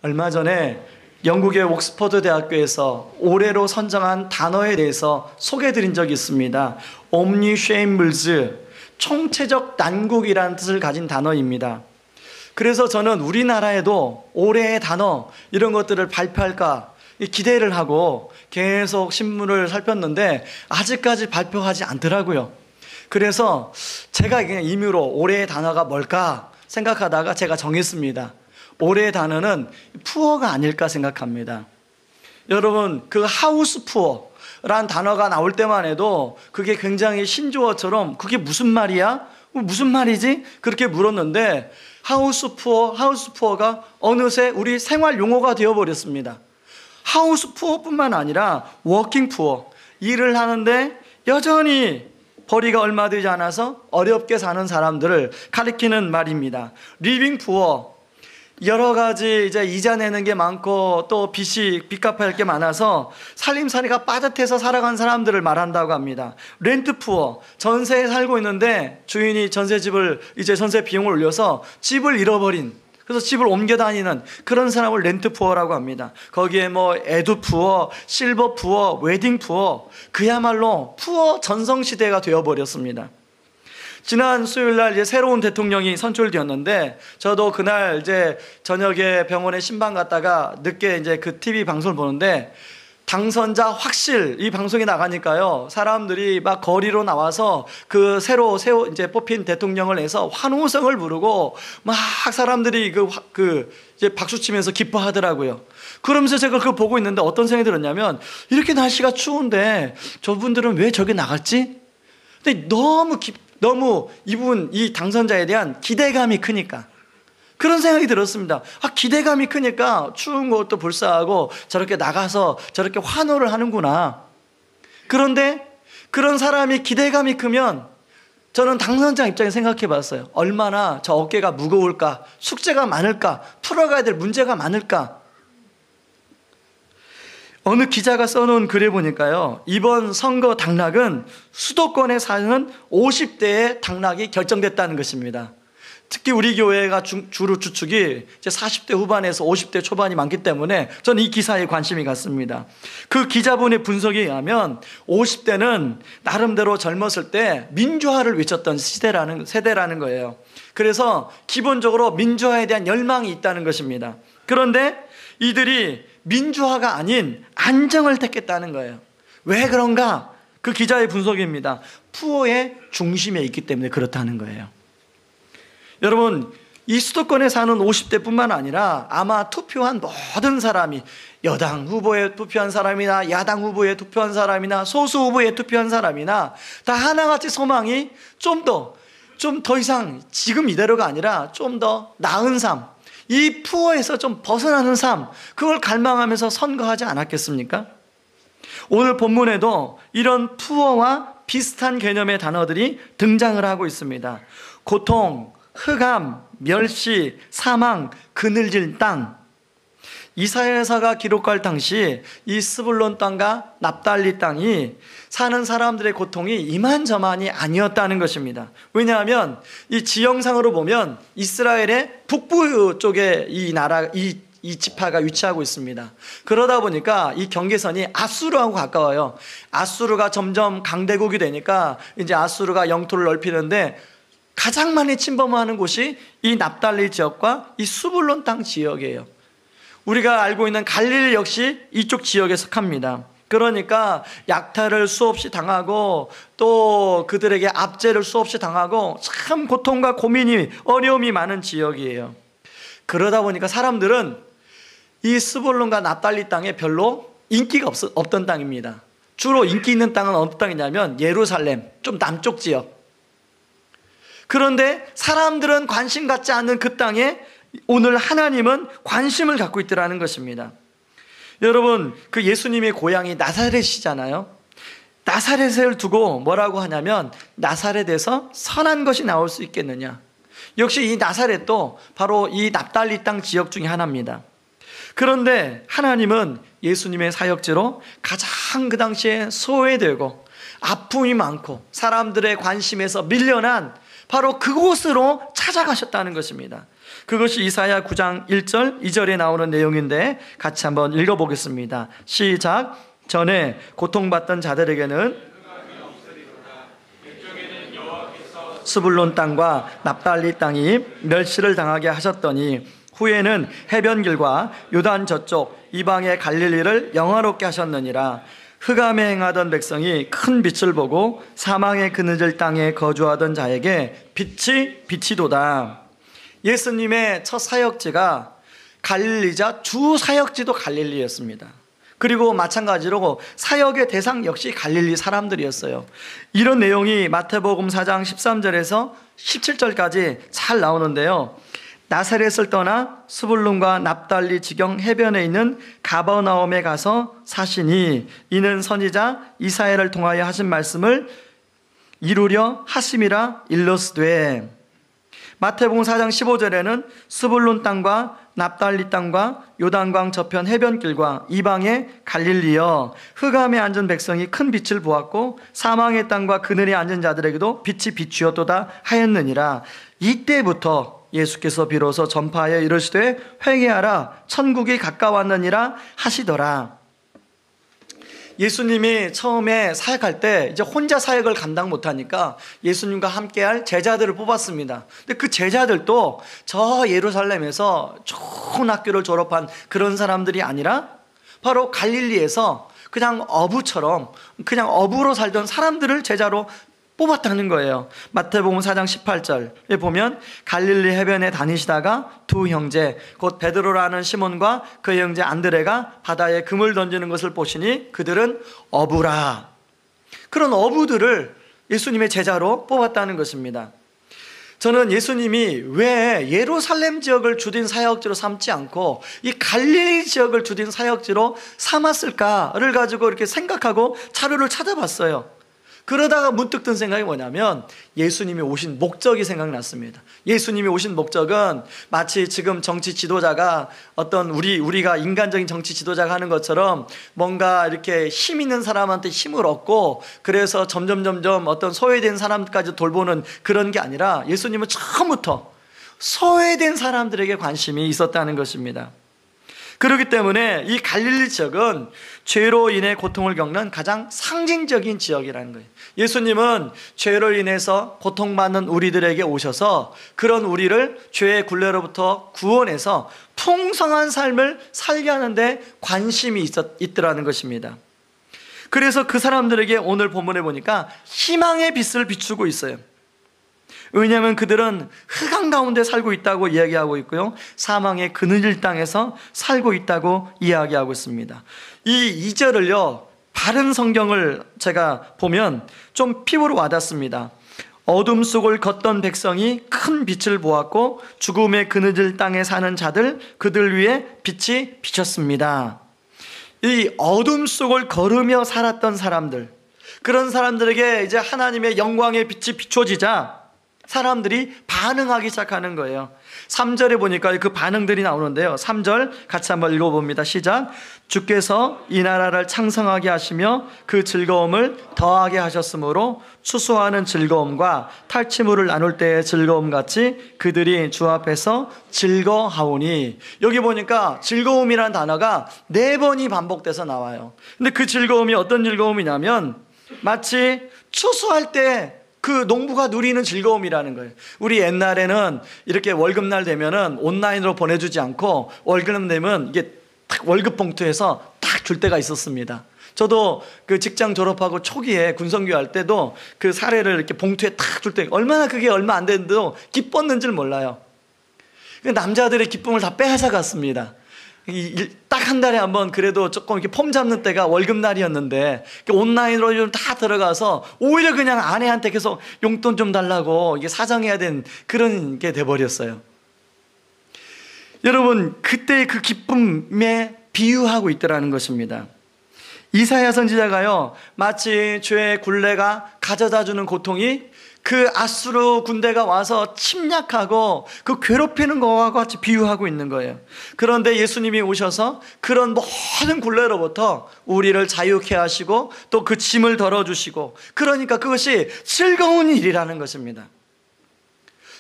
얼마 전에 영국의 옥스퍼드 대학교에서 올해로 선정한 단어에 대해서 소개해드린 적이 있습니다. omnishambles, 총체적 난국이라는 뜻을 가진 단어입니다. 그래서 저는 우리나라에도 올해의 단어 이런 것들을 발표할까 기대를 하고 계속 신문을 살폈는데 아직까지 발표하지 않더라고요. 그래서 제가 그냥 임의로 올해의 단어가 뭘까 생각하다가 제가 정했습니다. 올해의 단어는 푸어가 아닐까 생각합니다. 여러분, 그 하우스 푸어라는 단어가 나올 때만 해도 그게 굉장히 신조어처럼 그게 무슨 말이야? 무슨 말이지? 그렇게 물었는데 하우스 푸어가 어느새 우리 생활 용어가 되어버렸습니다. 하우스 푸어뿐만 아니라 워킹 푸어, 일을 하는데 여전히 벌이가 얼마 되지 않아서 어렵게 사는 사람들을 가리키는 말입니다. 리빙 푸어, 여러 가지 이제 이자 내는 게 많고 또 빚 갚아야 할 게 많아서 살림살이가 빠듯해서 살아간 사람들을 말한다고 합니다. 렌트 푸어, 전세에 살고 있는데 주인이 전세집을 이제 전세 비용을 올려서 집을 잃어버린, 그래서 집을 옮겨 다니는 그런 사람을 렌트 푸어라고 합니다. 거기에 뭐 에듀 푸어, 실버 푸어, 웨딩 푸어, 그야말로 푸어 전성시대가 되어버렸습니다. 지난 수요일 날 이제 새로운 대통령이 선출되었는데 저도 그날 이제 저녁에 병원에 신방 갔다가 늦게 이제 그 TV 방송을 보는데 당선자 확실 이 방송이 나가니까요, 사람들이 막 거리로 나와서 그 새로 이제 뽑힌 대통령을 해서 환호성을 부르고 막 사람들이 이제 박수 치면서 기뻐하더라고요. 그러면서 제가 그걸 보고 있는데 어떤 생각이 들었냐면, 이렇게 날씨가 추운데 저분들은 왜 저기 나갔지? 근데 너무 이 당선자에 대한 기대감이 크니까 그런 생각이 들었습니다. 기대감이 크니까 추운 것도 불사하고 저렇게 나가서 저렇게 환호를 하는구나. 그런데 그런 사람이 기대감이 크면 저는 당선자 입장에 생각해 봤어요. 얼마나 저 어깨가 무거울까, 숙제가 많을까, 풀어가야 될 문제가 많을까. 어느 기자가 써놓은 글에 보니까요, 이번 선거 당락은 수도권에 사는 50대의 당락이 결정됐다는 것입니다. 특히 우리 교회가 주로 주축이 이제 40대 후반에서 50대 초반이 많기 때문에 저는 이 기사에 관심이 갔습니다. 그 기자분의 분석에 의하면 50대는 나름대로 젊었을 때 민주화를 외쳤던 세대라는 거예요. 그래서 기본적으로 민주화에 대한 열망이 있다는 것입니다. 그런데 이들이 민주화가 아닌 안정을 택했다는 거예요. 왜 그런가? 그 기자의 분석입니다. 푸어의 중심에 있기 때문에 그렇다는 거예요. 여러분, 이 수도권에 사는 50대뿐만 아니라 아마 투표한 모든 사람이, 여당 후보에 투표한 사람이나 야당 후보에 투표한 사람이나 소수 후보에 투표한 사람이나 다 하나같이 소망이 좀 더 이상 지금 이대로가 아니라 좀 더 나은 삶, 이 푸어에서 좀 벗어나는 삶, 그걸 갈망하면서 선거하지 않았겠습니까? 오늘 본문에도 이런 푸어와 비슷한 개념의 단어들이 등장을 하고 있습니다. 고통, 흑암, 멸시, 사망, 그늘질 땅. 이사야서가 기록할 당시 이 스불론 땅과 납달리 땅이 사는 사람들의 고통이 이만저만이 아니었다는 것입니다. 왜냐하면 이 지형상으로 보면 이스라엘의 북부 쪽에 이 지파가 위치하고 있습니다. 그러다 보니까 이 경계선이 아수르하고 가까워요. 아수르가 점점 강대국이 되니까 이제 아수르가 영토를 넓히는데 가장 많이 침범하는 곳이 이 납달리 지역과 이 수불론 땅 지역이에요. 우리가 알고 있는 갈릴리 역시 이쪽 지역에 속합니다. 그러니까 약탈을 수없이 당하고 또 그들에게 압제를 수없이 당하고 참 고통과 고민이, 어려움이 많은 지역이에요. 그러다 보니까 사람들은 이 스불론과 납달리 땅에 별로 인기가 없던 땅입니다. 주로 인기 있는 땅은 어떤 땅이냐면 예루살렘, 좀 남쪽 지역. 그런데 사람들은 관심 갖지 않는 그 땅에 오늘 하나님은 관심을 갖고 있더라는 것입니다. 여러분, 그 예수님의 고향이 나사렛이잖아요. 나사렛을 두고 뭐라고 하냐면, 나사렛에서 선한 것이 나올 수 있겠느냐. 역시 이 나사렛도 바로 이 납달리 땅 지역 중에 하나입니다. 그런데 하나님은 예수님의 사역지로 가장 그 당시에 소외되고 아픔이 많고 사람들의 관심에서 밀려난 바로 그곳으로 찾아가셨다는 것입니다. 그것이 이사야 9장 1절 2절에 나오는 내용인데 같이 한번 읽어보겠습니다. 시작. 전에 고통받던 자들에게는 스불론 땅과 납달리 땅이 멸시를 당하게 하셨더니 후에는 해변길과 요단 저쪽 이방의 갈릴리를 영화롭게 하셨느니라. 흑암에 행하던 백성이 큰 빛을 보고 사망의 그늘질 땅에 거주하던 자에게 빛이 비치도다. 예수님의 첫 사역지가 갈릴리자 주 사역지도 갈릴리였습니다. 그리고 마찬가지로 사역의 대상 역시 갈릴리 사람들이었어요. 이런 내용이 마태복음 4장 13절에서 17절까지 잘 나오는데요. 나사렛을 떠나 스불론과 납달리 지경 해변에 있는 가버나움에 가서 사시니 이는 선지자 이사야를 통하여 하신 말씀을 이루려 하심이라 일러스되. 마태복음 4장 15절에는 스불론 땅과 납달리 땅과 요단강 저편 해변길과 이방의 갈릴리여 흑암에 앉은 백성이 큰 빛을 보았고 사망의 땅과 그늘에 앉은 자들에게도 빛이 비추었도다 하였느니라. 이때부터 예수께서 비로소 전파하여 이르시되 회개하라 천국이 가까웠느니라 하시더라. 예수님이 처음에 사역할 때 이제 혼자 사역을 감당 못하니까 예수님과 함께할 제자들을 뽑았습니다. 근데 그 제자들도 저 예루살렘에서 좋은 학교를 졸업한 그런 사람들이 아니라 바로 갈릴리에서 그냥 어부처럼 그냥 어부로 살던 사람들을 제자로 뽑았다는 거예요. 마태복음 4장 18절에 보면 갈릴리 해변에 다니시다가 두 형제 곧 베드로라는 시몬과 그의 형제 안드레가 바다에 금을 던지는 것을 보시니 그들은 어부라. 그런 어부들을 예수님의 제자로 뽑았다는 것입니다. 저는 예수님이 왜 예루살렘 지역을 주된 사역지로 삼지 않고 이 갈릴리 지역을 주된 사역지로 삼았을까를 가지고 이렇게 생각하고 자료를 찾아봤어요. 그러다가 문득 든 생각이 뭐냐면 예수님이 오신 목적이 생각났습니다. 예수님이 오신 목적은 마치 지금 정치 지도자가 어떤 우리가 인간적인 정치 지도자가 하는 것처럼 뭔가 이렇게 힘 있는 사람한테 힘을 얻고 그래서 점점 어떤 소외된 사람까지 돌보는 그런 게 아니라 예수님은 처음부터 소외된 사람들에게 관심이 있었다는 것입니다. 그렇기 때문에 이 갈릴리 지역은 죄로 인해 고통을 겪는 가장 상징적인 지역이라는 거예요. 예수님은 죄로 인해서 고통받는 우리들에게 오셔서 그런 우리를 죄의 굴레로부터 구원해서 풍성한 삶을 살게 하는데 관심이 있더라는 것입니다. 그래서 그 사람들에게 오늘 본문에 보니까 희망의 빛을 비추고 있어요. 왜냐하면 그들은 흑암 가운데 살고 있다고 이야기하고 있고요, 사망의 그늘질 땅에서 살고 있다고 이야기하고 있습니다. 이 2절을요 바른 성경을 제가 보면 좀 피부로 와닿습니다. 어둠 속을 걷던 백성이 큰 빛을 보았고 죽음의 그늘질 땅에 사는 자들 그들 위에 빛이 비쳤습니다. 이 어둠 속을 걸으며 살았던 사람들, 그런 사람들에게 이제 하나님의 영광의 빛이 비춰지자 사람들이 반응하기 시작하는 거예요. 3절에 보니까 그 반응들이 나오는데요, 3절 같이 한번 읽어봅니다. 시작. 주께서 이 나라를 창성하게 하시며 그 즐거움을 더하게 하셨으므로 추수하는 즐거움과 탈취물을 나눌 때의 즐거움같이 그들이 주 앞에서 즐거하오니. 여기 보니까 즐거움이라는 단어가 4번이 반복돼서 나와요. 근데 그 즐거움이 어떤 즐거움이냐면 마치 추수할 때 그 농부가 누리는 즐거움이라는 거예요. 우리 옛날에는 이렇게 월급날 되면은 온라인으로 보내주지 않고 월급 내면 이게 딱 월급 봉투에서 딱 줄 때가 있었습니다. 저도 그 직장 졸업하고 초기에 군성교 할 때도 그 사례를 이렇게 봉투에 딱 줄 때 얼마나 그게 얼마 안 됐는데도 기뻤는지를 몰라요. 남자들의 기쁨을 다 빼앗아갔습니다. 딱 한 달에 한번 그래도 조금 이렇게 폼 잡는 때가 월급날이었는데 온라인으로 좀 다 들어가서 오히려 그냥 아내한테 계속 용돈 좀 달라고 이게 사정해야 되는 그런 게 돼버렸어요. 여러분, 그때의 그 기쁨에 비유하고 있더라는 것입니다. 이사야 선지자가요 마치 죄의 굴레가 가져다 주는 고통이 그 아수르 군대가 와서 침략하고 그 괴롭히는 것과 같이 비유하고 있는 거예요. 그런데 예수님이 오셔서 그런 모든 굴레로부터 우리를 자유케 하시고 또 그 짐을 덜어주시고, 그러니까 그것이 즐거운 일이라는 것입니다.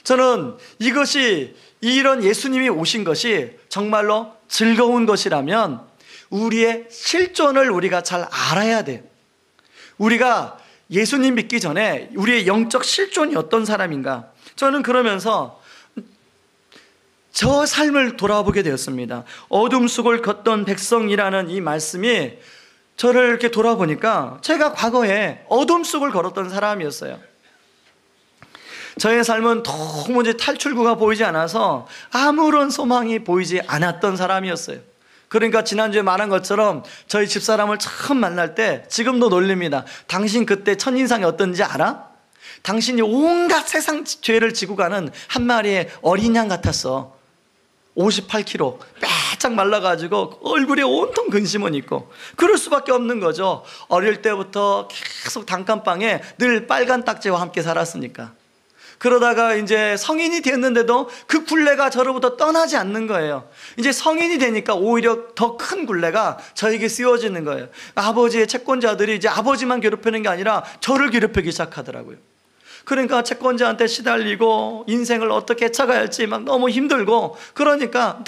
저는 이것이 이런 예수님이 오신 것이 정말로 즐거운 것이라면 우리의 실존을 우리가 잘 알아야 돼요. 우리가 예수님 믿기 전에 우리의 영적 실존이 어떤 사람인가, 저는 그러면서 저 삶을 돌아보게 되었습니다. 어둠 속을 걷던 백성이라는 이 말씀이 저를 이렇게 돌아보니까 제가 과거에 어둠 속을 걸었던 사람이었어요. 저의 삶은 도무지 탈출구가 보이지 않아서 아무런 소망이 보이지 않았던 사람이었어요. 그러니까 지난주에 말한 것처럼 저희 집사람을 처음 만날 때 지금도 놀립니다. 당신 그때 첫인상이 어떤지 알아? 당신이 온갖 세상 죄를 지고 가는 한 마리의 어린 양 같았어. 58kg 빼짝 말라가지고 얼굴에 온통 근심은 있고, 그럴 수밖에 없는 거죠. 어릴 때부터 계속 단칸방에 늘 빨간 딱지와 함께 살았으니까. 그러다가 이제 성인이 됐는데도 그 굴레가 저로부터 떠나지 않는 거예요. 이제 성인이 되니까 오히려 더 큰 굴레가 저에게 씌워지는 거예요. 아버지의 채권자들이 이제 아버지만 괴롭히는 게 아니라 저를 괴롭히기 시작하더라고요. 그러니까 채권자한테 시달리고 인생을 어떻게 해쳐가야 할지 막 너무 힘들고, 그러니까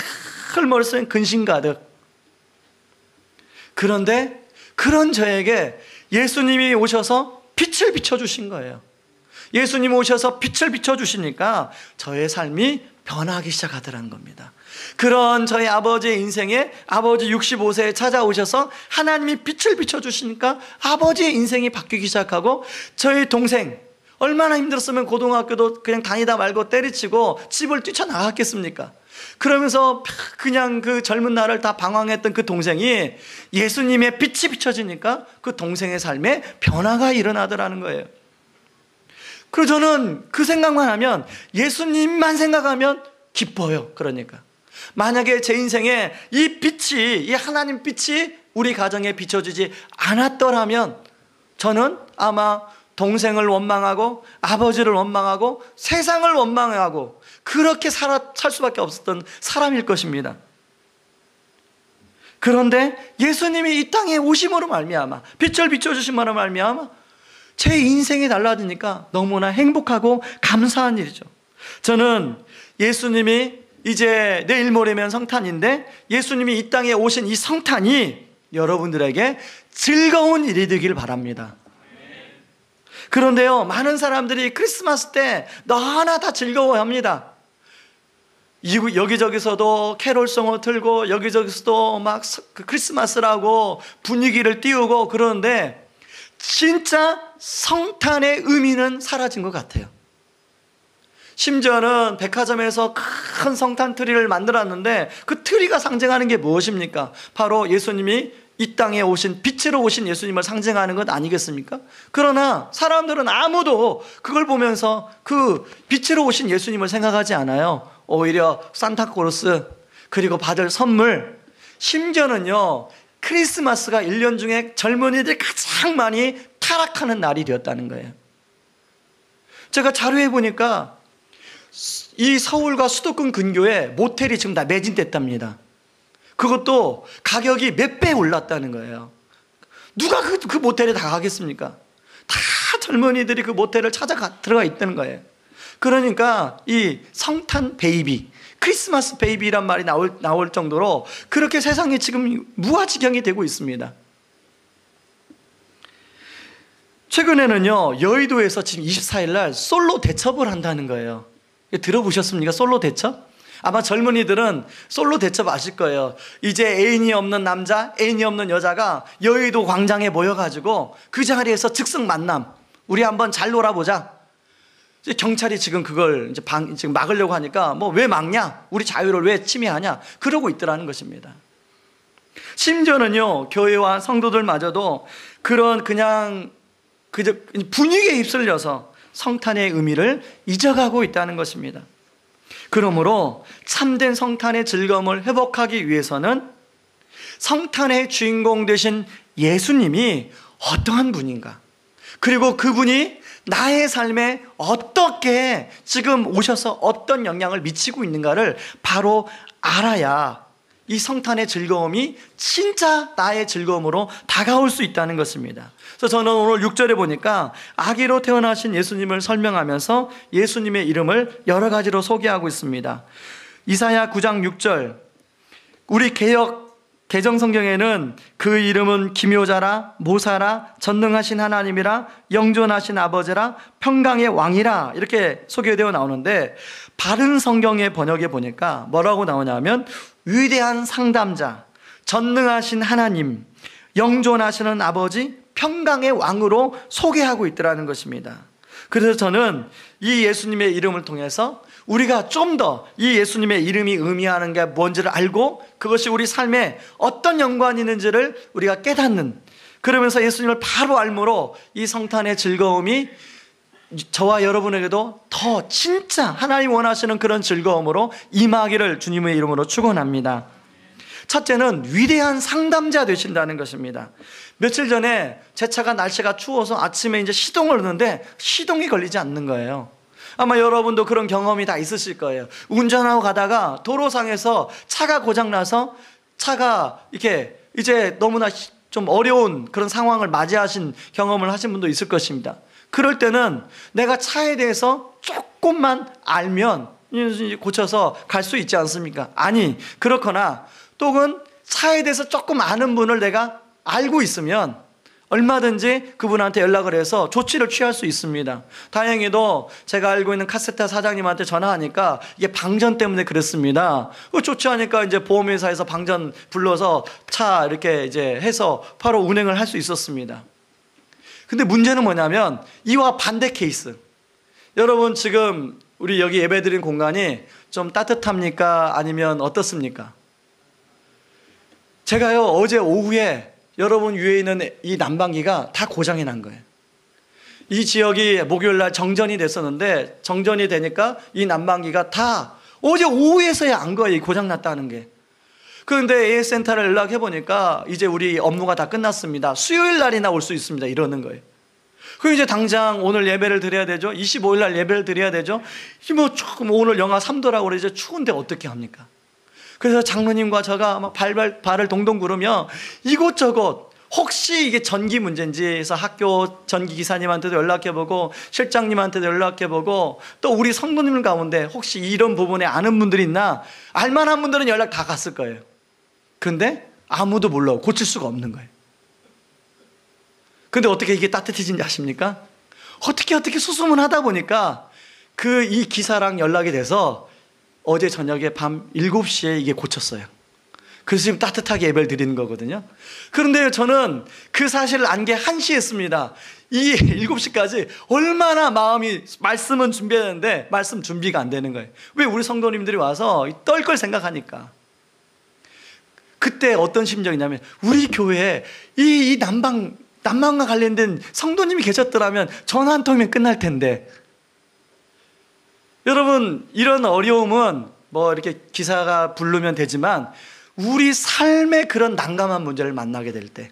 늘 머릿속에 근심 가득. 그런데 그런 저에게 예수님이 오셔서 빛을 비춰주신 거예요. 예수님이 오셔서 빛을 비춰주시니까 저의 삶이 변하기 시작하더라는 겁니다. 그런 저희 아버지의 인생에 아버지 65세에 찾아오셔서 하나님이 빛을 비춰주시니까 아버지의 인생이 바뀌기 시작하고, 저희 동생 얼마나 힘들었으면 고등학교도 그냥 다니다 말고 때리치고 집을 뛰쳐나갔겠습니까? 그러면서 그냥 그 젊은 날을 다 방황했던 그 동생이 예수님의 빛이 비춰지니까 그 동생의 삶에 변화가 일어나더라는 거예요. 그래서 저는 그 생각만 하면, 예수님만 생각하면 기뻐요. 그러니까 만약에 제 인생에 이 빛이, 이 하나님 빛이 우리 가정에 비춰지지 않았더라면 저는 아마 동생을 원망하고 아버지를 원망하고 세상을 원망하고 그렇게 살 수밖에 없었던 사람일 것입니다. 그런데 예수님이 이 땅에 오심으로 말미암아, 빛을 비춰주심으로 말미암아 제 인생이 달라지니까 너무나 행복하고 감사한 일이죠. 저는 예수님이 이제 내일 모레면 성탄인데, 예수님이 이 땅에 오신 이 성탄이 여러분들에게 즐거운 일이 되길 바랍니다. 그런데요, 많은 사람들이 크리스마스 때 너나 다 즐거워합니다. 여기저기서도 캐롤송을 틀고 여기저기서도 막 크리스마스라고 분위기를 띄우고 그러는데, 진짜 성탄의 의미는 사라진 것 같아요. 심지어는 백화점에서 큰 성탄 트리를 만들었는데 그 트리가 상징하는 게 무엇입니까? 바로 예수님이 이 땅에 오신, 빛으로 오신 예수님을 상징하는 것 아니겠습니까? 그러나 사람들은 아무도 그걸 보면서 그 빛으로 오신 예수님을 생각하지 않아요. 오히려 산타크로스, 그리고 받을 선물, 심지어는요 크리스마스가 1년 중에 젊은이들이 가장 많이 타락하는 날이 되었다는 거예요. 제가 자료에 보니까 이 서울과 수도권 근교에 모텔이 지금 다 매진됐답니다. 그것도 가격이 몇 배 올랐다는 거예요. 누가 그 모텔에 다 가겠습니까? 다 젊은이들이 그 모텔을 들어가 있다는 거예요. 그러니까 이 성탄 베이비, 크리스마스 베이비란 말이 나올 정도로 그렇게 세상이 지금 무아지경이 되고 있습니다. 최근에는요 여의도에서 지금 24일 날 솔로 대첩을 한다는 거예요. 들어보셨습니까? 솔로 대첩? 아마 젊은이들은 솔로 대첩 아실 거예요. 이제 애인이 없는 남자, 애인이 없는 여자가 여의도 광장에 모여가지고 그 자리에서 즉석 만남, 우리 한번 잘 놀아보자. 경찰이 지금 그걸 이제 지금 막으려고 하니까 뭐 왜 막냐? 우리 자유를 왜 침해하냐? 그러고 있더라는 것입니다. 심지어는요 교회와 성도들마저도 그런 그냥 그저 분위기에 휩쓸려서 성탄의 의미를 잊어가고 있다는 것입니다. 그러므로 참된 성탄의 즐거움을 회복하기 위해서는 성탄의 주인공 되신 예수님이 어떠한 분인가, 그리고 그분이 나의 삶에 어떻게 지금 오셔서 어떤 영향을 미치고 있는가를 바로 알아야 이 성탄의 즐거움이 진짜 나의 즐거움으로 다가올 수 있다는 것입니다. 그래서 저는 오늘 6절에 보니까 아기로 태어나신 예수님을 설명하면서 예수님의 이름을 여러 가지로 소개하고 있습니다. 이사야 9장 6절, 우리 개정 성경에는 그 이름은 기묘자라, 모사라, 전능하신 하나님이라, 영존하신 아버지라, 평강의 왕이라 이렇게 소개되어 나오는데, 바른 성경의 번역에 보니까 뭐라고 나오냐면 위대한 상담자, 전능하신 하나님, 영존하시는 아버지, 평강의 왕으로 소개하고 있더라는 것입니다. 그래서 저는 이 예수님의 이름을 통해서 우리가 좀 더 이 예수님의 이름이 의미하는 게 뭔지를 알고 그것이 우리 삶에 어떤 연관이 있는지를 우리가 깨닫는, 그러면서 예수님을 바로 알므로 이 성탄의 즐거움이 저와 여러분에게도 더 진짜 하나님 원하시는 그런 즐거움으로 임하기를 주님의 이름으로 축원합니다. 첫째는 위대한 상담자 되신다는 것입니다. 며칠 전에 제 차가 날씨가 추워서 아침에 이제 시동을 넣는데 시동이 걸리지 않는 거예요. 아마 여러분도 그런 경험이 다 있으실 거예요. 운전하고 가다가 도로상에서 차가 고장나서 차가 이렇게 이제 너무나 좀 어려운 그런 상황을 맞이하신 경험을 하신 분도 있을 것입니다. 그럴 때는 내가 차에 대해서 조금만 알면 고쳐서 갈 수 있지 않습니까? 아니, 그렇거나 또는 차에 대해서 조금 아는 분을 내가 알고 있으면 얼마든지 그분한테 연락을 해서 조치를 취할 수 있습니다. 다행히도 제가 알고 있는 카세타 사장님한테 전화하니까 이게 방전 때문에 그랬습니다. 조치하니까 이제 보험회사에서 방전 불러서 차 이렇게 이제 해서 바로 운행을 할 수 있었습니다. 근데 문제는 뭐냐면 이와 반대 케이스. 여러분 지금 우리 여기 예배드린 공간이 좀 따뜻합니까? 아니면 어떻습니까? 제가요 어제 오후에 여러분 위에 있는 이 난방기가 다 고장이 난 거예요. 이 지역이 목요일날 정전이 됐었는데 정전이 되니까 이 난방기가 다 어제 오후에서야 안 거예요. 고장났다는 게. 그런데 AS센터를 연락해보니까 이제 우리 업무가 다 끝났습니다. 수요일 날이나 올 수 있습니다. 이러는 거예요. 그럼 이제 당장 오늘 예배를 드려야 되죠. 25일 날 예배를 드려야 되죠. 뭐 오늘 영하 3도라고 그러죠. 추운데 어떻게 합니까? 그래서 장로님과 제가 막 발을 동동 구르며 이곳저곳 혹시 이게 전기 문제인지 해서 학교 전기 기사님한테도 연락해보고 실장님한테도 연락해보고 또 우리 성도님 가운데 혹시 이런 부분에 아는 분들이 있나, 알만한 분들은 연락 다 갔을 거예요. 근데 아무도 몰라, 고칠 수가 없는 거예요. 근데 어떻게 이게 따뜻해진지 아십니까? 어떻게 수소문 하다 보니까 이 기사랑 연락이 돼서 어제 저녁에 밤 7시에 이게 고쳤어요. 그래서 지금 따뜻하게 예배를 드리는 거거든요. 그런데 저는 그 사실을 안 게 1시였습니다. 이 7시까지 얼마나 마음이, 말씀은 준비했는데 말씀 준비가 안 되는 거예요. 왜? 우리 성도님들이 와서 떨 걸 생각하니까. 그때 어떤 심정이냐면 우리 교회에 이 난방과 관련된 성도님이 계셨더라면 전화 한 통이면 끝날 텐데. 여러분, 이런 어려움은 뭐 이렇게 기사가 부르면 되지만 우리 삶의 그런 난감한 문제를 만나게 될 때,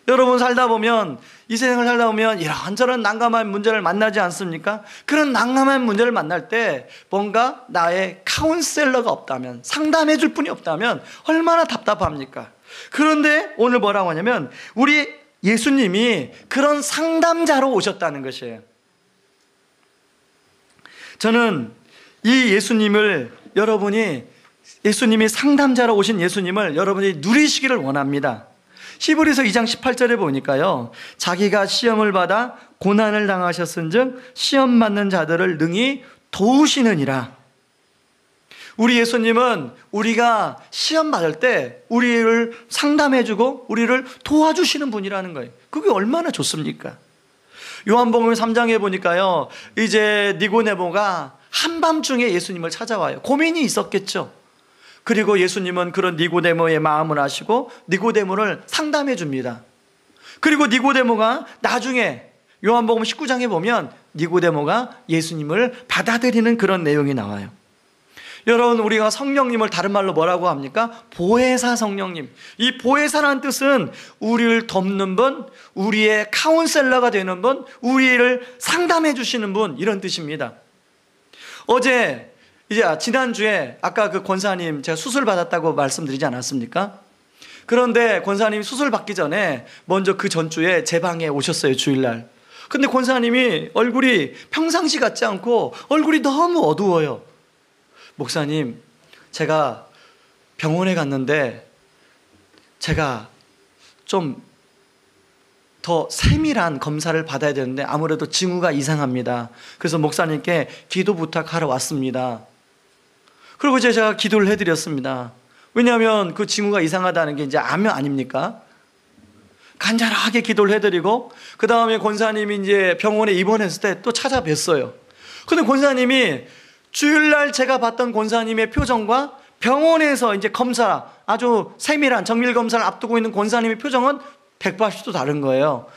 여러분 살다 보면, 이 세상을 살다 보면 이런저런 난감한 문제를 만나지 않습니까? 그런 난감한 문제를 만날 때 뭔가 나의 카운셀러가 없다면, 상담해 줄 분이 없다면 얼마나 답답합니까? 그런데 오늘 뭐라고 하냐면 우리 예수님이 그런 상담자로 오셨다는 것이에요. 저는 이 예수님이 상담자로 오신 예수님을 여러분이 누리시기를 원합니다. 히브리서 2장 18절에 보니까요, 자기가 시험을 받아 고난을 당하셨은즉 시험 받는 자들을 능히 도우시느니라. 우리 예수님은 우리가 시험 받을 때 우리를 상담해주고 우리를 도와주시는 분이라는 거예요. 그게 얼마나 좋습니까? 요한복음 3장에 보니까요, 이제 니고데모가 한밤중에 예수님을 찾아와요. 고민이 있었겠죠. 그리고 예수님은 그런 니고데모의 마음을 아시고 니고데모를 상담해 줍니다. 그리고 니고데모가 나중에 요한복음 19장에 보면 니고데모가 예수님을 받아들이는 그런 내용이 나와요. 여러분, 우리가 성령님을 다른 말로 뭐라고 합니까? 보혜사 성령님. 이 보혜사라는 뜻은 우리를 돕는 분, 우리의 카운셀러가 되는 분, 우리를 상담해 주시는 분, 이런 뜻입니다. 지난주에 아까 그 권사님 제가 수술 받았다고 말씀드리지 않았습니까? 그런데 권사님이 수술 받기 전에 먼저 그 전주에 제 방에 오셨어요, 주일날. 근데 권사님이 얼굴이 평상시 같지 않고 얼굴이 너무 어두워요. 목사님, 제가 병원에 갔는데 제가 좀 더 세밀한 검사를 받아야 되는데 아무래도 징후가 이상합니다. 그래서 목사님께 기도 부탁하러 왔습니다. 그리고 제가 기도를 해드렸습니다. 왜냐하면 그 징후가 이상하다는 게 이제 암 아닙니까? 간절하게 기도를 해드리고 그 다음에 권사님이 이제 병원에 입원했을 때 또 찾아뵀어요. 근데 권사님이 주일날 제가 봤던 권사님의 표정과 병원에서 이제 검사, 아주 세밀한 정밀 검사를 앞두고 있는 권사님의 표정은 180도 다른 거예요.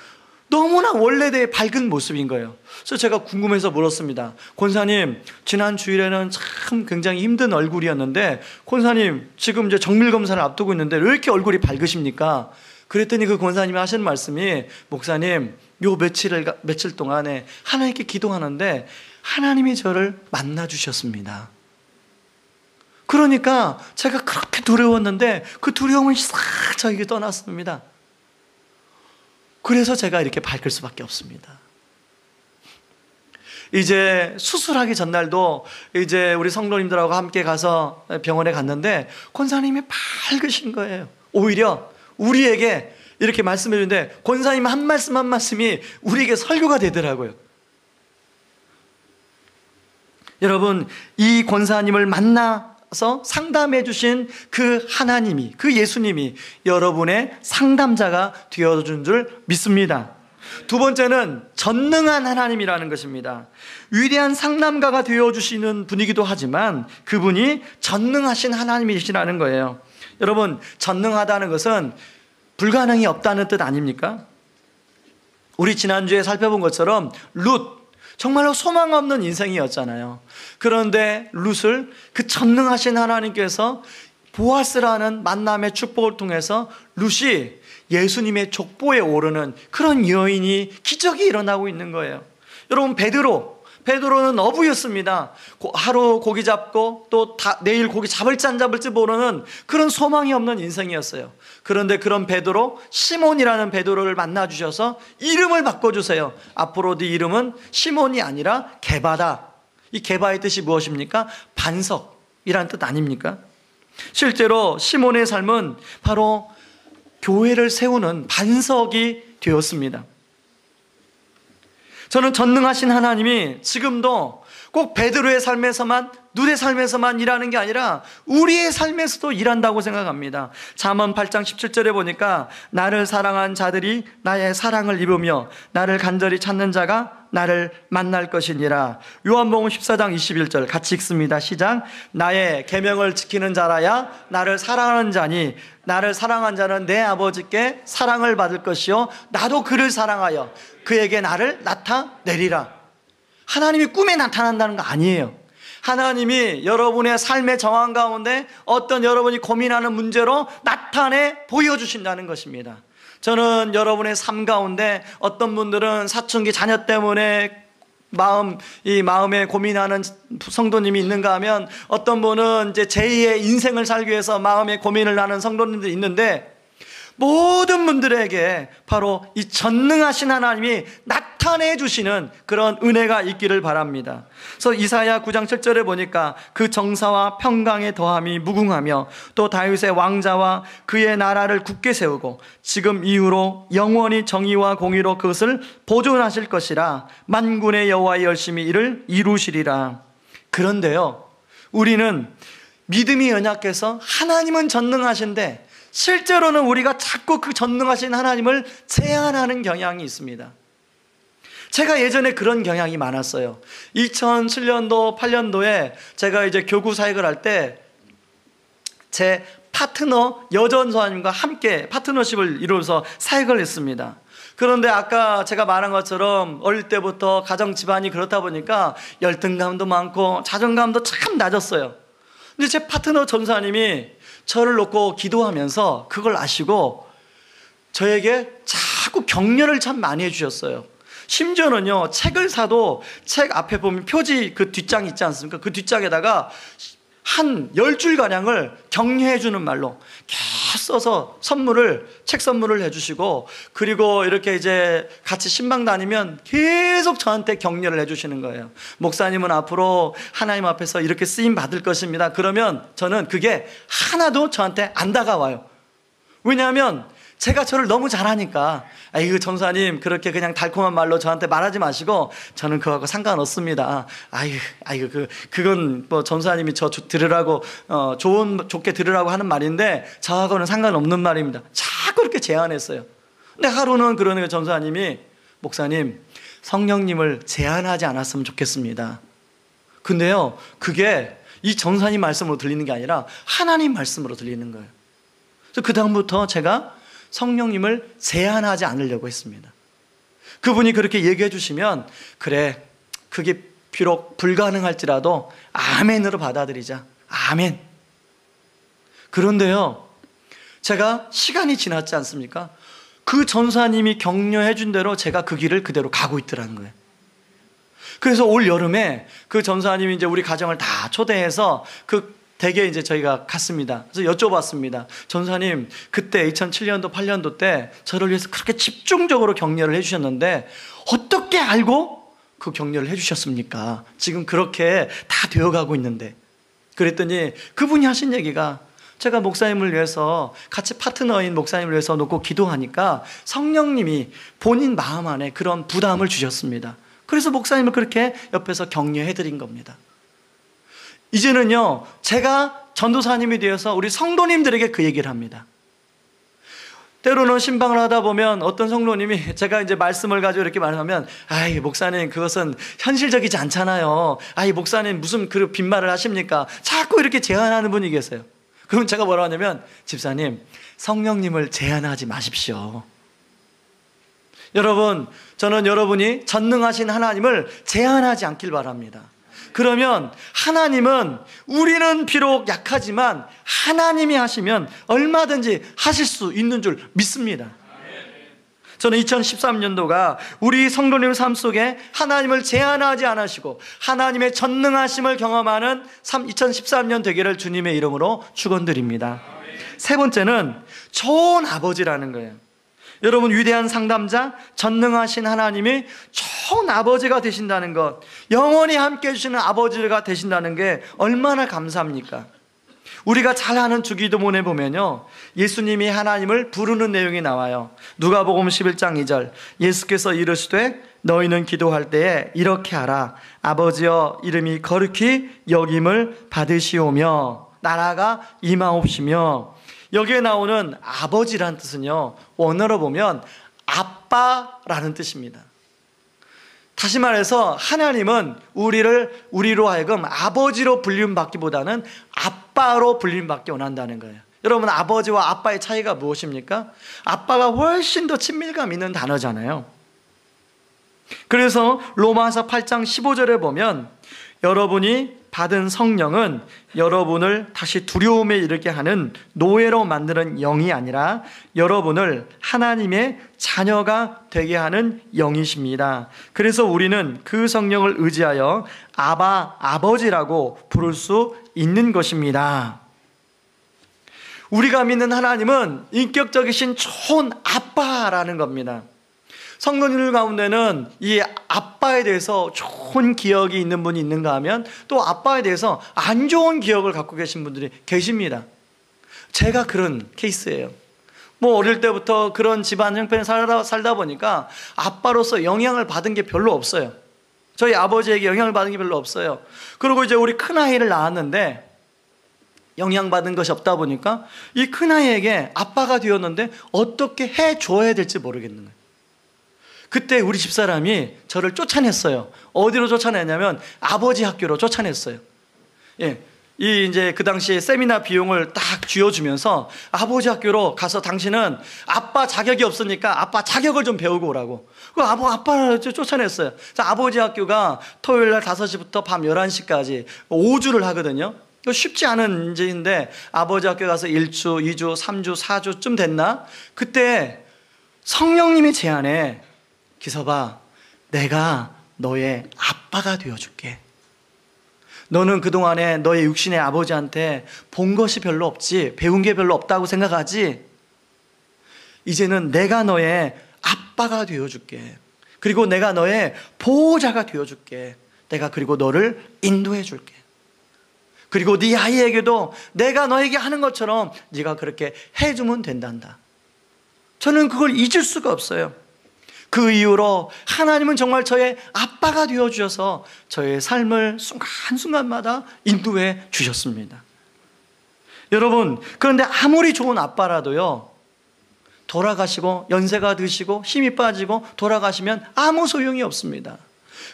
너무나 원래대의 밝은 모습인 거예요. 그래서 제가 궁금해서 물었습니다. 권사님, 지난 주일에는 참 굉장히 힘든 얼굴이었는데 권사님 지금 이제 정밀 검사를 앞두고 있는데 왜 이렇게 얼굴이 밝으십니까? 그랬더니 그 권사님이 하시는 말씀이, 목사님, 요 며칠 동안에 하나님께 기도하는데 하나님이 저를 만나 주셨습니다. 그러니까 제가 그렇게 두려웠는데 그 두려움은 싹 저에게 떠났습니다. 그래서 제가 이렇게 밝을 수밖에 없습니다. 이제 수술하기 전날도 이제 우리 성도님들하고 함께 가서 병원에 갔는데 권사님이 밝으신 거예요. 오히려 우리에게 이렇게 말씀해 주는데 권사님 한 말씀 한 말씀이 우리에게 설교가 되더라고요. 여러분, 이 권사님을 만나서 상담해 주신 그 하나님이, 그 예수님이 여러분의 상담자가 되어준 줄 믿습니다. 두 번째는 전능한 하나님이라는 것입니다. 위대한 상담가가 되어주시는 분이기도 하지만 그분이 전능하신 하나님이시라는 거예요. 여러분, 전능하다는 것은 불가능이 없다는 뜻 아닙니까? 우리 지난주에 살펴본 것처럼 룻, 정말로 소망 없는 인생이었잖아요. 그런데 룻을 그 전능하신 하나님께서 보아스라는 만남의 축복을 통해서 룻이 예수님의 족보에 오르는 그런 여인이, 기적이 일어나고 있는 거예요. 여러분, 베드로는 어부였습니다. 하루 고기 잡고 또 내일 고기 잡을지 안 잡을지 모르는 그런 소망이 없는 인생이었어요. 그런데 그런 베드로, 시몬이라는 베드로를 만나주셔서 이름을 바꿔주세요. 앞으로 네 이름은 시몬이 아니라 게바다. 이 게바의 뜻이 무엇입니까? 반석이라는 뜻 아닙니까? 실제로 시몬의 삶은 바로 교회를 세우는 반석이 되었습니다. 저는 전능하신 하나님이 지금도 꼭 베드로의 삶에서만, 룻의 삶에서만 일하는 게 아니라 우리의 삶에서도 일한다고 생각합니다. 잠언 8장 17절에 보니까 나를 사랑한 자들이 나의 사랑을 입으며 나를 간절히 찾는 자가 나를 만날 것이니라. 요한복음 14장 21절 같이 읽습니다. 시작. 나의 계명을 지키는 자라야 나를 사랑하는 자니 나를 사랑한 자는 내 아버지께 사랑을 받을 것이요 나도 그를 사랑하여 그에게 나를 나타내리라. 하나님이 꿈에 나타난다는 거 아니에요. 하나님이 여러분의 삶의 정황 가운데 어떤 여러분이 고민하는 문제로 나타내 보여주신다는 것입니다. 저는 여러분의 삶 가운데 어떤 분들은 사춘기 자녀 때문에 마음에 고민하는 성도님이 있는가 하면 어떤 분은 이제 제2의 인생을 살기 위해서 마음에 고민을 하는 성도님들이 있는데 모든 분들에게 바로 이 전능하신 하나님이 나타내 주시는 그런 은혜가 있기를 바랍니다. 그래서 이사야 9장 7절에 보니까 그 정사와 평강의 더함이 무궁하며 또 다윗의 왕자와 그의 나라를 굳게 세우고 지금 이후로 영원히 정의와 공의로 그것을 보존하실 것이라. 만군의 여호와의 열심히 이를 이루시리라. 그런데요, 우리는 믿음이 연약해서 하나님은 전능하신데 실제로는 우리가 자꾸 그 전능하신 하나님을 제한하는 경향이 있습니다. 제가 예전에 그런 경향이 많았어요. 2007년도, 8년도에 제가 이제 교구 사역을 할 때 제 파트너 여전사님과 함께 파트너십을 이루어서 사역을 했습니다. 그런데 아까 제가 말한 것처럼 어릴 때부터 가정 집안이 그렇다 보니까 열등감도 많고 자존감도 참 낮았어요. 근데 제 파트너 전사님이 저를 놓고 기도하면서 그걸 아시고 저에게 자꾸 격려를 참 많이 해주셨어요. 심지어는요, 책을 사도 책 앞에 보면 표지 그 뒷장 있지 않습니까? 그 뒷장에다가 한 10줄가량을 격려해주는 말로 써서 책 선물을 해주시고, 그리고 이렇게 이제 같이 신방 다니면 계속 저한테 격려를 해주시는 거예요. 목사님은 앞으로 하나님 앞에서 이렇게 쓰임 받을 것입니다. 그러면 저는 그게 하나도 저한테 안 다가와요. 왜냐하면 제가 저를 너무 잘하니까, 아이고 전사님 그렇게 그냥 달콤한 말로 저한테 말하지 마시고 저는 그거하고 상관없습니다. 그건 뭐 전사님이 저 들으라고 좋게 들으라고 하는 말인데 저하고는 상관없는 말입니다. 자꾸 이렇게 제안했어요. 근데 하루는 그러는 전사님이, 목사님 성령님을 제안하지 않았으면 좋겠습니다. 근데요, 그게 이 전사님 말씀으로 들리는 게 아니라 하나님 말씀으로 들리는 거예요. 그래서 그 다음부터 제가 성령님을 제한하지 않으려고 했습니다. 그분이 그렇게 얘기해 주시면, 그래, 그게 비록 불가능할지라도 아멘으로 받아들이자. 아멘. 그런데요, 제가 시간이 지났지 않습니까? 그 전사님이 격려해 준 대로 제가 그 길을 그대로 가고 있더라는 거예요. 그래서 올 여름에 그 전사님이 이제 우리 가정을 다 초대해서 댁에 이제 저희가 갔습니다. 그래서 여쭤봤습니다. 전사님, 그때 2007년도, 8년도 때 저를 위해서 그렇게 집중적으로 격려를 해주셨는데 어떻게 알고 그 격려를 해주셨습니까? 지금 그렇게 다 되어가고 있는데. 그랬더니 그분이 하신 얘기가, 제가 목사님을 위해서, 같이 파트너인 목사님을 위해서 놓고 기도하니까 성령님이 본인 마음 안에 그런 부담을 주셨습니다. 그래서 목사님을 그렇게 옆에서 격려해드린 겁니다. 이제는요, 제가 전도사님이 되어서 우리 성도님들에게 그 얘기를 합니다. 때로는 신방을 하다 보면 어떤 성도님이 제가 이제 말씀을 가지고 이렇게 말하면, 아이 목사님 그것은 현실적이지 않잖아요. 아이 목사님 무슨 그 빈말을 하십니까? 자꾸 이렇게 제안하는 분이 계세요. 그럼 제가 뭐라고 하냐면, 집사님 성령님을 제한하지 마십시오. 여러분, 저는 여러분이 전능하신 하나님을 제한하지 않길 바랍니다. 그러면 하나님은, 우리는 비록 약하지만 하나님이 하시면 얼마든지 하실 수 있는 줄 믿습니다. 저는 2013년도가 우리 성도님 삶 속에 하나님을 제한하지 않으시고 하나님의 전능하심을 경험하는 2013년 되기를 주님의 이름으로 축원드립니다. 세 번째는 좋은 아버지라는 거예요. 여러분, 위대한 상담자, 전능하신 하나님이 좋은 아버지가 되신다는 것, 영원히 함께 해주시는 아버지가 되신다는 게 얼마나 감사합니까? 우리가 잘 아는 주기도문에 보면요, 예수님이 하나님을 부르는 내용이 나와요. 누가복음 11장 2절, 예수께서 이르시되 너희는 기도할 때에 이렇게 하라. 아버지여, 이름이 거룩히 여김을 받으시오며 나라가 임하옵시며. 여기에 나오는 아버지란 뜻은요, 원어로 보면 아빠라는 뜻입니다. 다시 말해서 하나님은 우리로 하여금 아버지로 불림받기보다는 아빠로 불림받기 원한다는 거예요. 여러분, 아버지와 아빠의 차이가 무엇입니까? 아빠가 훨씬 더 친밀감 있는 단어잖아요. 그래서 로마서 8장 15절에 보면, 여러분이 받은 성령은 여러분을 다시 두려움에 이르게 하는 노예로 만드는 영이 아니라 여러분을 하나님의 자녀가 되게 하는 영이십니다. 그래서 우리는 그 성령을 의지하여 아바, 아버지라고 부를 수 있는 것입니다. 우리가 믿는 하나님은 인격적이신 좋은 아빠라는 겁니다. 성도님들 가운데는 이 아빠에 대해서 좋은 기억이 있는 분이 있는가 하면, 또 아빠에 대해서 안 좋은 기억을 갖고 계신 분들이 계십니다. 제가 그런 케이스예요. 어릴 때부터 그런 집안 형편에 살다 보니까 아빠로서 영향을 받은 게 별로 없어요. 저희 아버지에게 영향을 받은 게 별로 없어요. 그리고 이제 우리 큰아이를 낳았는데 영향받은 것이 없다 보니까 이 큰아이에게 아빠가 되었는데 어떻게 해줘야 될지 모르겠는 거예요. 그때 우리 집사람이 저를 쫓아냈어요. 어디로 쫓아냈냐면 아버지 학교로 쫓아냈어요. 이제 그 당시에 세미나 비용을 딱 쥐어주면서 아버지 학교로 가서 당신은 아빠 자격이 없으니까 아빠 자격을 좀 배우고 오라고. 아빠를 쫓아냈어요. 아버지 학교가 토요일 날 5시부터 밤 11시까지 5주를 하거든요. 쉽지 않은 문제인데 아버지 학교 가서 1주, 2주, 3주, 4주쯤 됐나? 그때 성령님의 제안에, 기서봐, 내가 너의 아빠가 되어줄게. 너는 그동안에 너의 육신의 아버지한테 본 것이 별로 없지, 배운 게 별로 없다고 생각하지? 이제는 내가 너의 아빠가 되어줄게. 그리고 내가 너의 보호자가 되어줄게. 내가 그리고 너를 인도해 줄게. 그리고 네 아이에게도 내가 너에게 하는 것처럼 네가 그렇게 해주면 된단다. 저는 그걸 잊을 수가 없어요. 그 이후로 하나님은 정말 저의 아빠가 되어주셔서 저의 삶을 순간순간마다 인도해 주셨습니다. 여러분, 그런데 아무리 좋은 아빠라도요, 돌아가시고 연세가 드시고 힘이 빠지고 돌아가시면 아무 소용이 없습니다.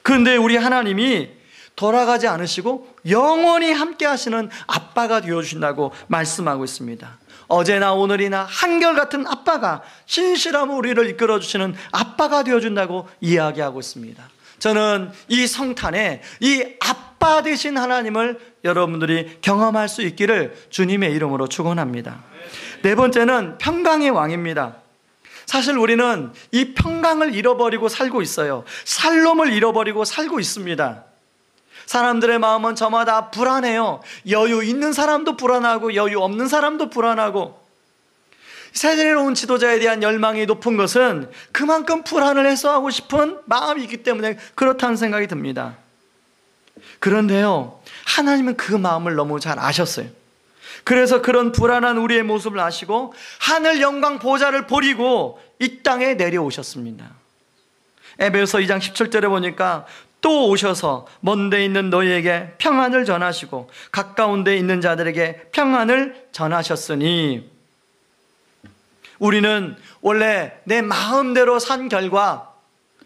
그런데 우리 하나님이 돌아가지 않으시고 영원히 함께 하시는 아빠가 되어주신다고 말씀하고 있습니다. 어제나 오늘이나 한결같은 아빠가 신실함으로 우리를 이끌어주시는 아빠가 되어준다고 이야기하고 있습니다. 저는 이 성탄에 이 아빠 되신 하나님을 여러분들이 경험할 수 있기를 주님의 이름으로 축원합니다. 네 번째는 평강의 왕입니다. 사실 우리는 이 평강을 잃어버리고 살고 있어요. 살롬을 잃어버리고 살고 있습니다. 사람들의 마음은 저마다 불안해요. 여유 있는 사람도 불안하고 여유 없는 사람도 불안하고, 새로운 지도자에 대한 열망이 높은 것은 그만큼 불안을 해소하고 싶은 마음이 있기 때문에 그렇다는 생각이 듭니다. 그런데요, 하나님은 그 마음을 너무 잘 아셨어요. 그래서 그런 불안한 우리의 모습을 아시고 하늘 영광 보좌를 버리고 이 땅에 내려오셨습니다. 에베소 2장 17절에 보니까 또 오셔서 먼 데 있는 너희에게 평안을 전하시고 가까운 데 있는 자들에게 평안을 전하셨으니, 우리는 원래 내 마음대로 산 결과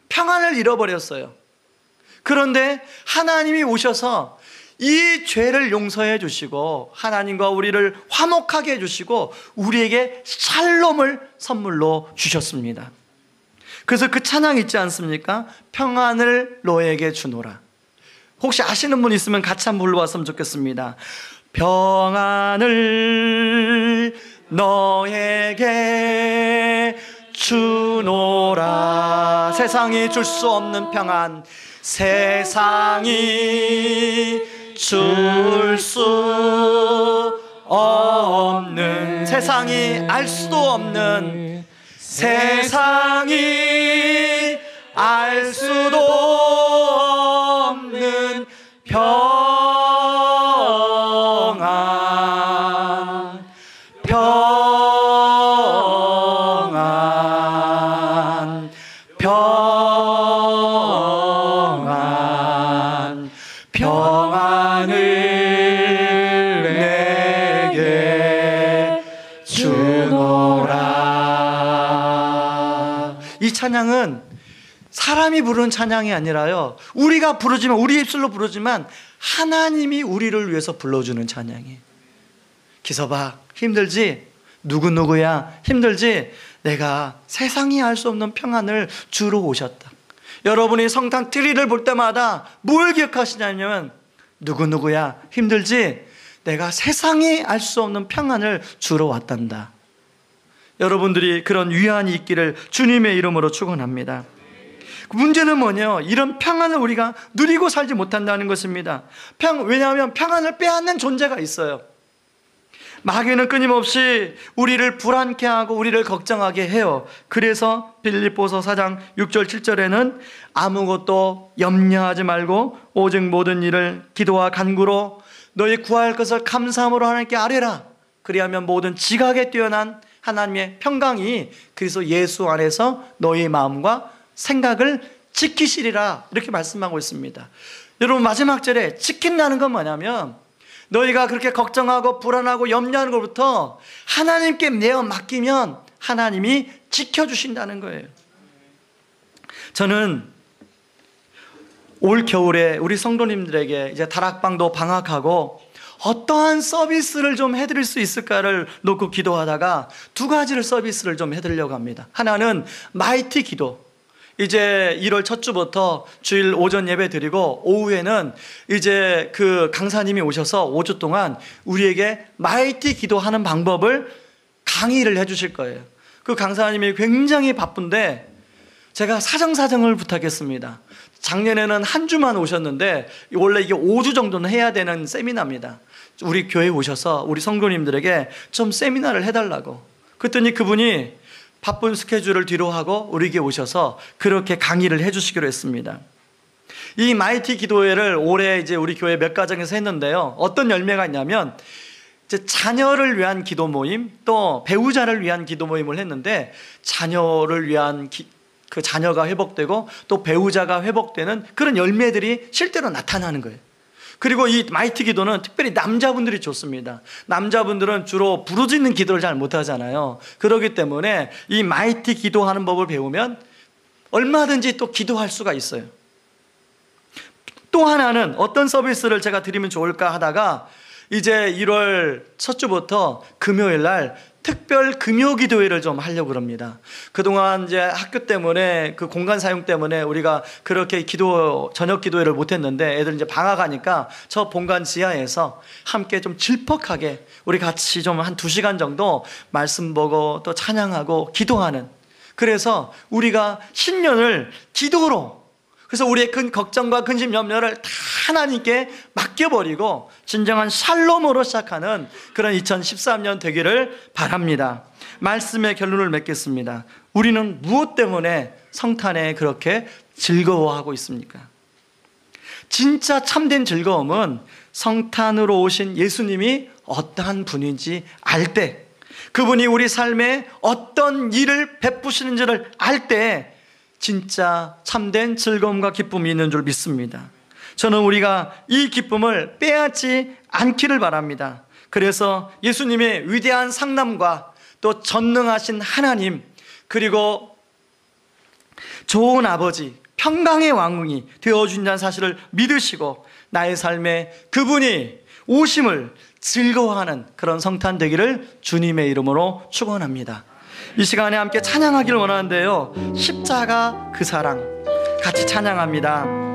평안을 잃어버렸어요. 그런데 하나님이 오셔서 이 죄를 용서해 주시고 하나님과 우리를 화목하게 해주시고 우리에게 샬롬을 선물로 주셨습니다. 그래서 그 찬양 있지 않습니까? 평안을 너에게 주노라. 혹시 아시는 분 있으면 같이 한번 불러봤으면 좋겠습니다. 평안을 너에게 주노라. 세상이 줄 수 없는 평안, 세상이 줄 수 없는, 세상이 알 수도 없는, 세상이 알 수도 없는 평안, 평안, 평안, 평안을 내게 주노라. 이 찬양은 사람이 부르는 찬양이 아니라요, 우리가 부르지만, 우리 입술로 부르지만 하나님이 우리를 위해서 불러주는 찬양이에요. 기서박 힘들지? 누구누구야 힘들지? 내가 세상이 알 수 없는 평안을 주러 오셨다. 여러분이 성탄 트리를 볼 때마다 뭘 기억하시냐면, 누구누구야 힘들지? 내가 세상이 알 수 없는 평안을 주러 왔단다. 여러분들이 그런 위안이 있기를 주님의 이름으로 축원합니다. 문제는 뭐냐? 이런 평안을 우리가 누리고 살지 못한다는 것입니다. 왜냐하면 평안을 빼앗는 존재가 있어요. 마귀는 끊임없이 우리를 불안케 하고 우리를 걱정하게 해요. 그래서 빌립보서 4장 6절 7절에는 아무것도 염려하지 말고 오직 모든 일을 기도와 간구로 너희 구할 것을 감사함으로 하나님께 아뢰라. 그리하면 모든 지각에 뛰어난 하나님의 평강이 그리스도 예수 안에서 너희 마음과 생각을 지키시리라, 이렇게 말씀하고 있습니다. 여러분, 마지막 절에 지킨다는 건 뭐냐면, 너희가 그렇게 걱정하고 불안하고 염려하는 것부터 하나님께 내어 맡기면 하나님이 지켜주신다는 거예요. 저는 올 겨울에 우리 성도님들에게 이제 다락방도 방학하고 어떠한 서비스를 좀 해드릴 수 있을까를 놓고 기도하다가 두 가지를 서비스를 좀 해드리려고 합니다. 하나는 마이티 기도. 이제 1월 첫 주부터 주일 오전 예배 드리고 오후에는 이제 그 강사님이 오셔서 5주 동안 우리에게 마이티 기도하는 방법을 강의를 해주실 거예요. 그 강사님이 굉장히 바쁜데 제가 사정사정을 부탁했습니다. 작년에는 한 주만 오셨는데 원래 이게 5주 정도는 해야 되는 세미나입니다. 우리 교회에 오셔서 우리 성도님들에게 좀 세미나를 해달라고. 그랬더니 그분이 바쁜 스케줄을 뒤로 하고 우리에게 오셔서 그렇게 강의를 해주시기로 했습니다. 이 마이티 기도회를 올해 이제 우리 교회 몇 가정에서 했는데요. 어떤 열매가 있냐면 이제 자녀를 위한 기도 모임, 또 배우자를 위한 기도 모임을 했는데 자녀를 위한 그 자녀가 회복되고 또 배우자가 회복되는 그런 열매들이 실제로 나타나는 거예요. 그리고 이 마이티 기도는 특별히 남자분들이 좋습니다. 남자분들은 주로 부르짖는 기도를 잘 못하잖아요. 그렇기 때문에 이 마이티 기도하는 법을 배우면 얼마든지 또 기도할 수가 있어요. 또 하나는 어떤 서비스를 제가 드리면 좋을까 하다가 이제 1월 첫 주부터 금요일 날 특별 금요 기도회를 좀 하려고 합니다. 그동안 이제 학교 때문에 그 공간 사용 때문에 우리가 그렇게 저녁 기도회를 못 했는데 애들 이제 방학하니까 저 본관 지하에서 함께 좀 질퍽하게 우리 같이 좀 한 2시간 정도 말씀 보고 또 찬양하고 기도하는, 그래서 우리가 신년을 기도로, 그래서 우리의 큰 걱정과 근심 염려를 다 하나님께 맡겨버리고 진정한 샬롬으로 시작하는 그런 2013년 되기를 바랍니다. 말씀의 결론을 맺겠습니다. 우리는 무엇 때문에 성탄에 그렇게 즐거워하고 있습니까? 진짜 참된 즐거움은 성탄으로 오신 예수님이 어떠한 분인지 알 때, 그분이 우리 삶에 어떤 일을 베푸시는지를 알 때 진짜 참된 즐거움과 기쁨이 있는 줄 믿습니다. 저는 우리가 이 기쁨을 빼앗지 않기를 바랍니다. 그래서 예수님의 위대한 상남과 또 전능하신 하나님, 그리고 좋은 아버지, 평강의 왕이 되어준다는 사실을 믿으시고 나의 삶에 그분이 오심을 즐거워하는 그런 성탄 되기를 주님의 이름으로 축원합니다. 이 시간에 함께 찬양하기를 원하는데요, 십자가 그 사랑 같이 찬양합니다.